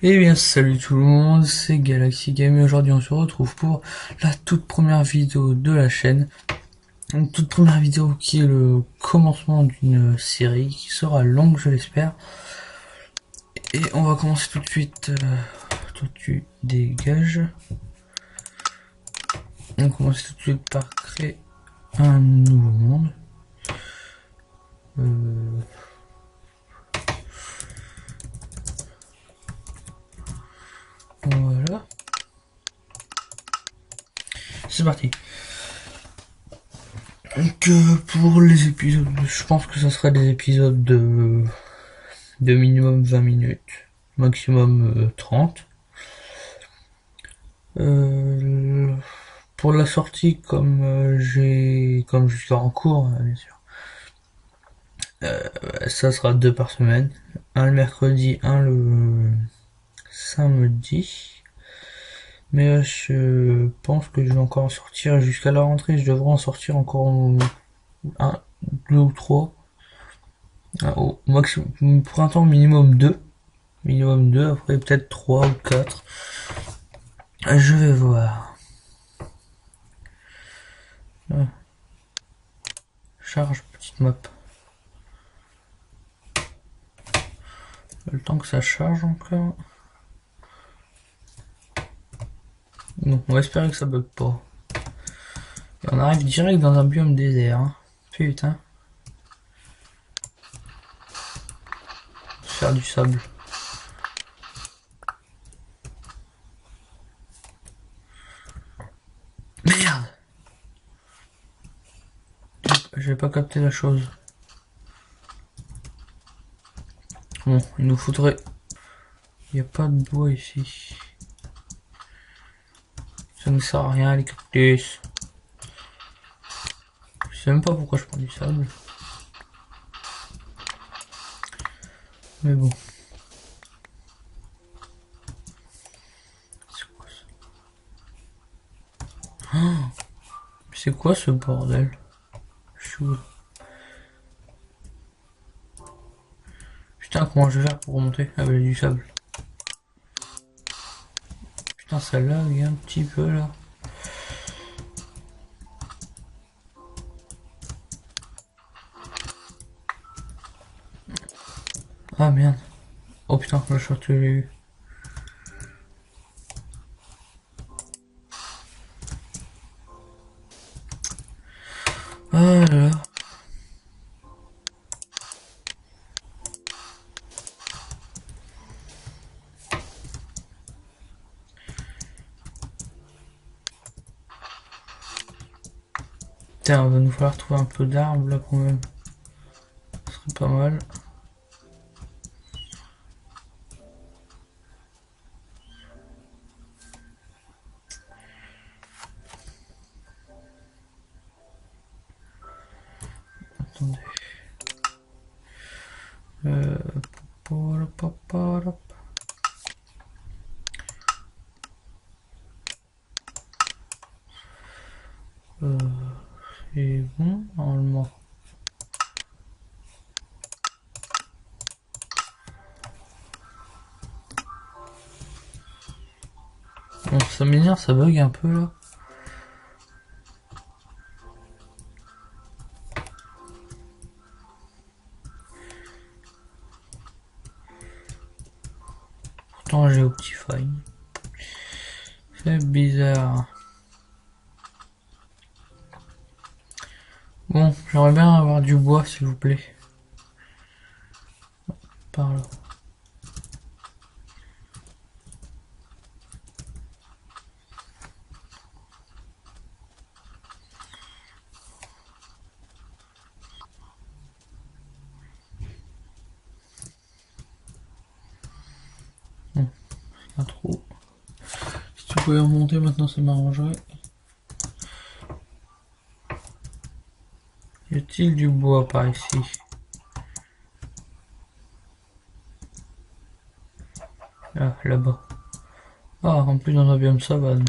Eh bien, salut tout le monde, c'est Galaxy Game et aujourd'hui on se retrouve pour la toute première vidéo de la chaîne. Une toute première vidéo qui est le commencement d'une série qui sera longue, je l'espère. Et on va commencer tout de suite. Toi tu dégages. On va commencer tout de suite par créer un nouveau monde. Euh, voilà. C'est parti. Donc pour les épisodes, je pense que ça sera des épisodes de minimum 20 minutes, maximum 30. Euh, pour la sortie, comme je suis en cours, bien sûr, ça sera 2 par semaine, un le mercredi, un le samedi. Mais je pense que je vais encore en sortir jusqu'à la rentrée. Je devrais en sortir encore un, 2 ou 3, au maximum, pour un temps minimum deux. Après peut-être 3 ou 4. Je vais voir. Charge petite map. Le temps que ça charge encore. Bon, on va espérer que ça bug pas. Et on arrive direct dans un biome désert. Hein. Putain. Faire du sable. Merde. J'ai pas capté la chose. Bon, il nous faudrait... Il n'y a pas de bois ici. Ça ne sert à rien les cactus. Je sais même pas pourquoi je prends du sable. Mais bon. C'est quoi ça? Oh, c'est quoi ce bordel? Chou. Putain, comment je vais faire pour remonter avec du sable? Putain, ça lag un petit peu là. Ah merde. Oh putain, le short que j'ai eu. Ah là là. Putain, il va nous falloir trouver un peu d'arbres là quand même. Ce serait pas mal. Attendez. Euh... C'est bon, normalement. Bon, ça m'énerve, ça bug un peu là. Pourtant j'ai Optifine. C'est bizarre. Bon, j'aimerais bien avoir du bois s'il vous plaît. Par là. Bon, un trou. Si tu pouvais remonter maintenant ça m'arrangerait. Y a-t-il du bois par ici? Ah, là-bas. Ah, en plus dans un biome savane.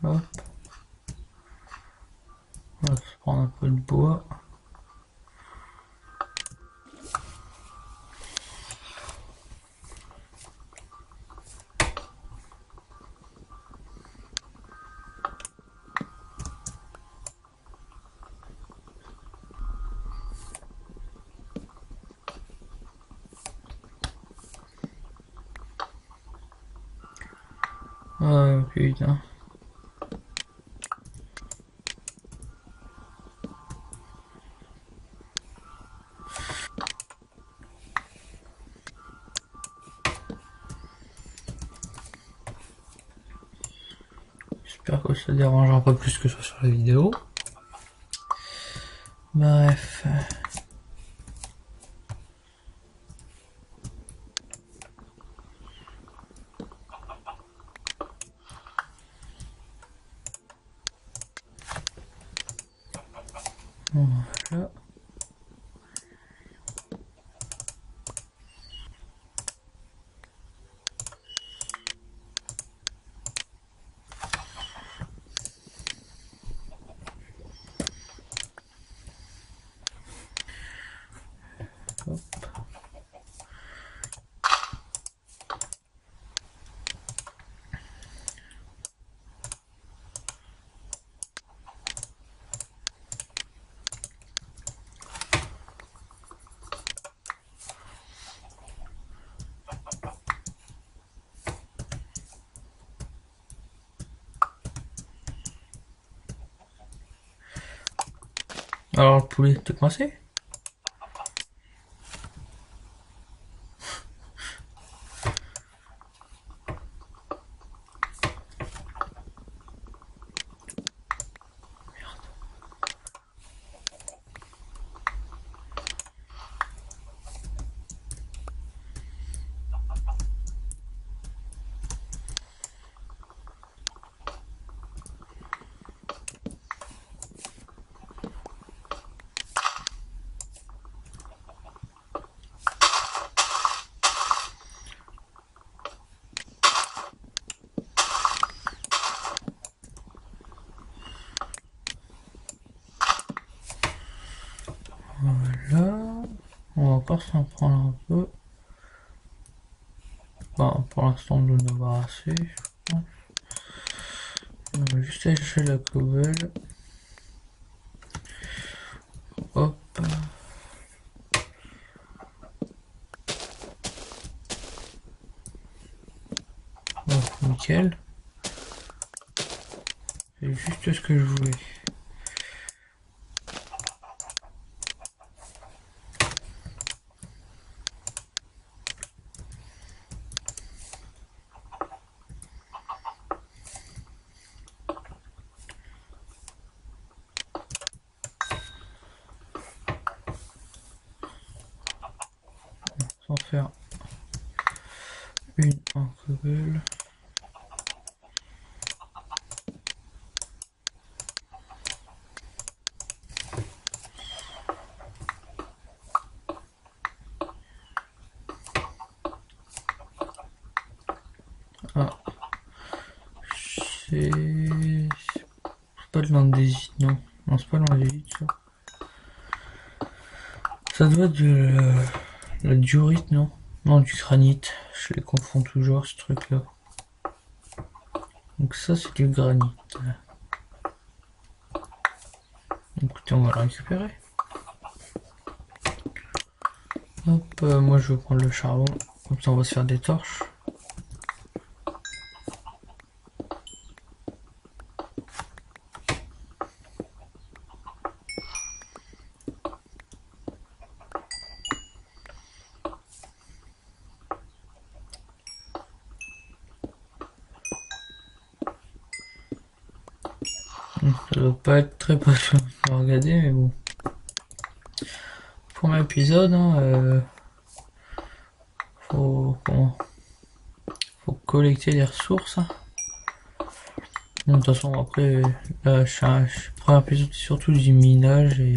Hop. On va se prendre un peu de bois. Ah putain. J'espère que ça dérangera pas plus que ça sur la vidéo. Bref. Voilà. Hop. Alors le poulet, t'es coincé? Voilà. On va encore s'en prendre un peu. Bon, pour l'instant, on en avoir assez, je pense. On va juste aller chercher la cobble. Hop. Oh, nickel. C'est juste ce que je voulais. Sans faire une en cobble. Ah, c'est pas de l'andésite, non. Non, c'est pas de l'andésite, ça. Ça doit être de la diorite, non? Non, du granit. Je les confonds toujours, ce truc-là. Donc ça, c'est du granit. Écoutez, on va le récupérer. Hop, moi je vais prendre le charbon. Comme ça, on va se faire des torches. Ça doit pas être très passionnant à regarder, mais bon. Premier épisode, hein, faut collecter les ressources. Hein. De toute façon, après, là, premier épisode, c'est surtout du minage et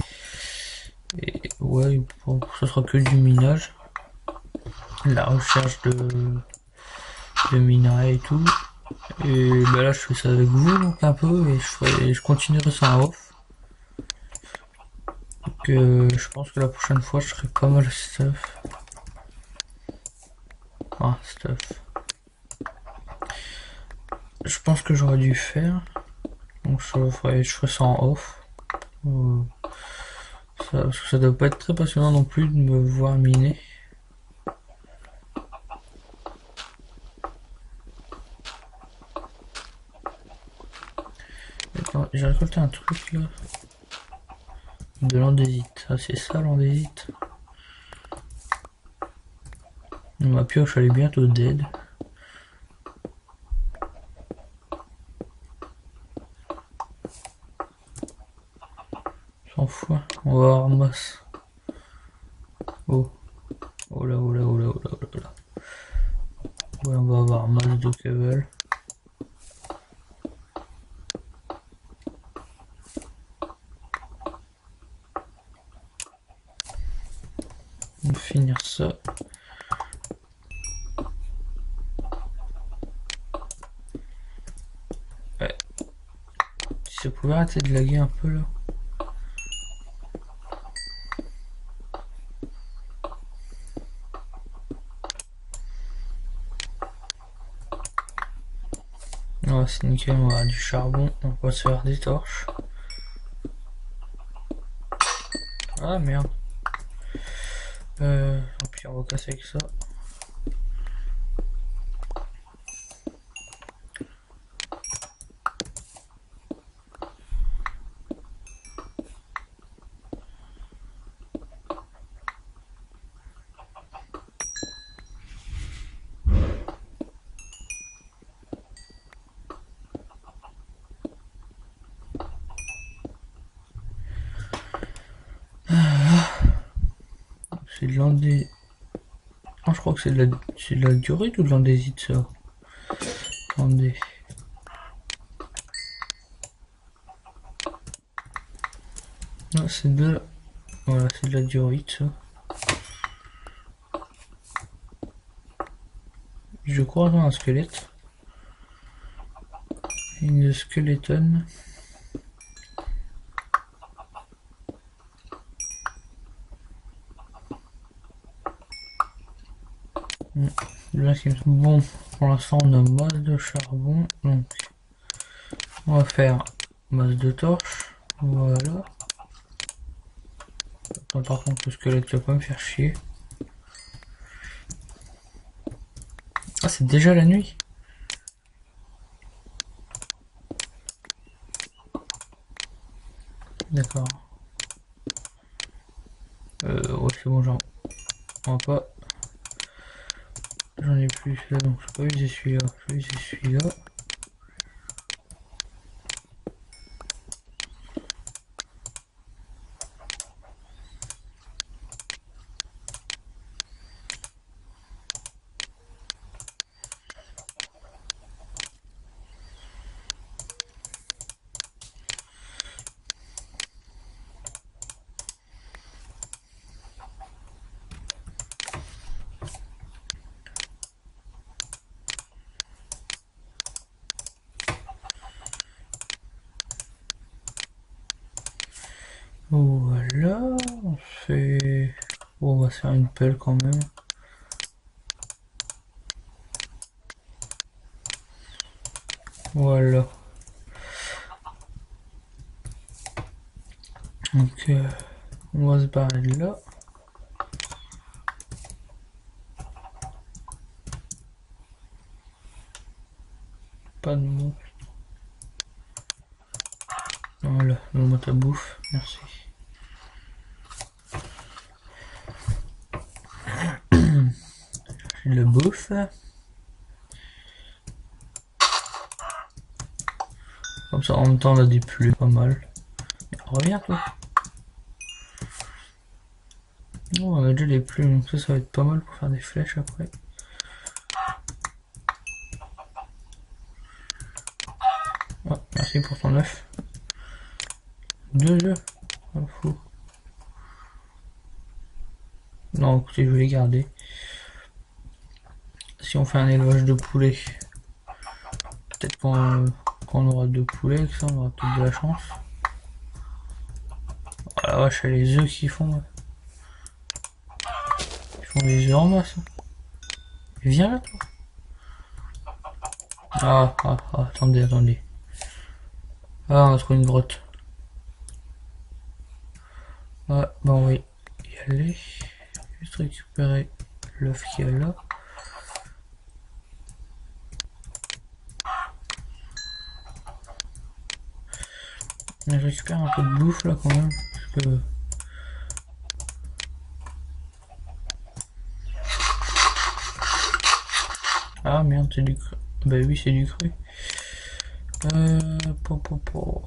ouais, ce sera que du minage. La recherche de minerais et tout. Et bah là je fais ça avec vous donc un peu et je continuerai ça en off. Donc je pense que la prochaine fois je ferai pas mal stuff. Ah stuff. Je pense que j'aurais dû faire. Donc je ferai ça en off. Euh, parce que ça doit pas être très passionnant non plus de me voir miner. Attends, j'ai récolté un truc là. De l'andésite. Ah c'est ça l'andésite. Ma pioche elle est bientôt dead. S'en fout. On va avoir masse. Oh. Oh là, oh là, oh là, oh là, oh là. Ouais, on va avoir masse de cable. On va finir ça. Ouais. Si ça pouvait arrêter de laguer un peu là. Ouais, c'est nickel, on va avoir du charbon. On va se faire des torches. Ah merde. Tant pis, on va casser avec ça. C'est de l'andésite. Ah, je crois que c'est de la diorite ou de l'andésite ça. Attendez. Ah, c'est de la... Voilà, c'est de la diorite ça. Je crois dans un squelette. Une skeleton. Là, bon, pour l'instant on a masse de charbon, donc on va faire masse de torches, voilà. Attends, par contre le squelette va pas me faire chier. Ah c'est déjà la nuit. D'accord. Ouais c'est bon, j'en pas. J'en ai plus là, donc je peux pas user celui-là, je vais user celui-là. Voilà, on fait... Bon, on va se faire une pelle quand même. Voilà. Donc, on va se barrer de là. Pas de mots. Voilà, donne-moi ta bouffe, merci. J'ai de la bouffe. Comme ça, en même temps, on a des plumes, pas mal. Reviens, toi. Oh, on a déjà les plumes, donc ça va être pas mal pour faire des flèches après. Oh, merci pour ton œuf. 2 œufs. Oh, fou. Non, écoutez, je vais les garder. Si on fait un élevage de poulet, Peut-être qu'on aura 2 poulets, que ça, on aura peut-être de la chance. Oh la vache, les œufs qu'ils font. Ouais. Ils font des œufs en masse. Viens là, toi. Attendez. Ah, on a trouvé une grotte. Ouais, bon, on va y aller. Juste récupérer l'œuf qu'il y a là. Je récupère un peu de bouffe là quand même. Parce que... Ah merde, c'est du cru. Bah oui, c'est du cru. Po.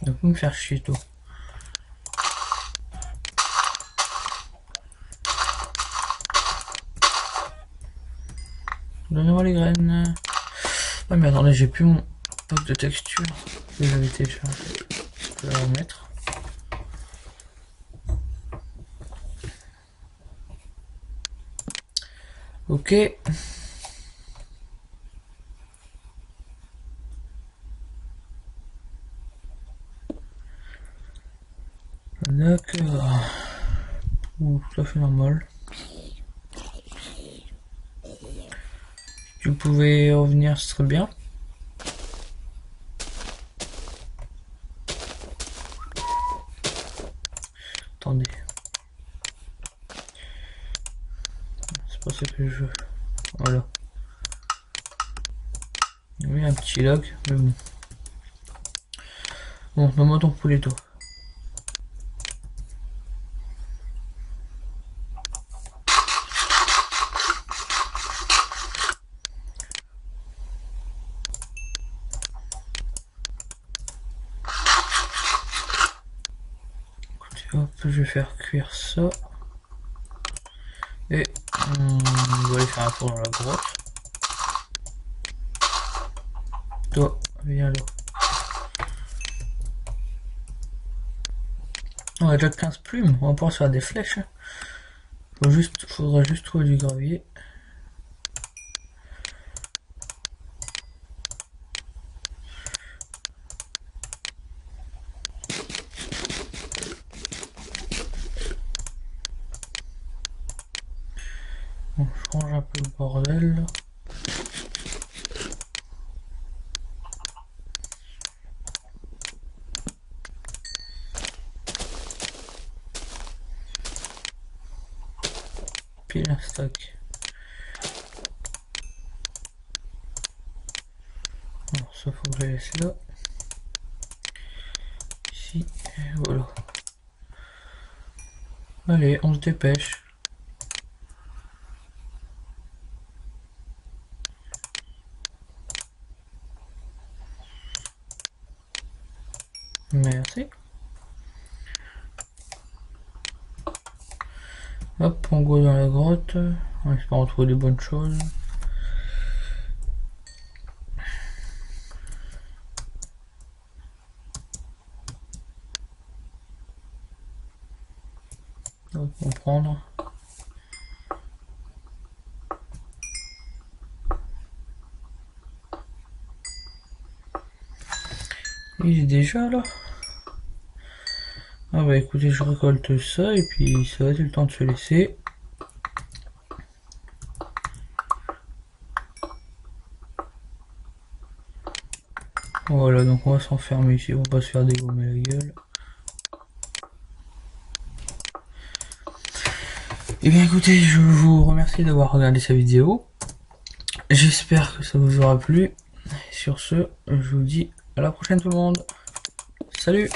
Il va me faire chier toi. Donnez-moi les graines. Ah mais attendez, j'ai plus mon pack de texture que j'avais téléchargé. Je vais la remettre. Ok. D'accord. Ouh, tout à fait normal. Si tu pouvais revenir, ce serait bien. Attendez. C'est pas ce que je veux. Voilà. Oui, un petit lag, mais bon. Bon, donne-moi ton poulet, toi. Hop, je vais faire cuire ça. Et on va aller faire un tour dans la grotte. Toi, viens là. On a déjà 15 plumes, on va pouvoir se faire des flèches. Faudra juste trouver du gravier. Bon, je range un peu le bordel là. Pile un stack. Alors ça faut que je laisse là. Ici, et voilà. Allez, on se dépêche. Merci. Hop, on go dans la grotte. On espère retrouver des bonnes choses. Hop, on prendre. Il est déjà là. Ah bah écoutez, je récolte ça et puis ça va être le temps de se laisser. Voilà, donc on va s'enfermer ici, on va pas se faire dégommer la gueule. Et bien écoutez, je vous remercie d'avoir regardé cette vidéo. J'espère que ça vous aura plu. Sur ce, je vous dis à la prochaine tout le monde. Salut!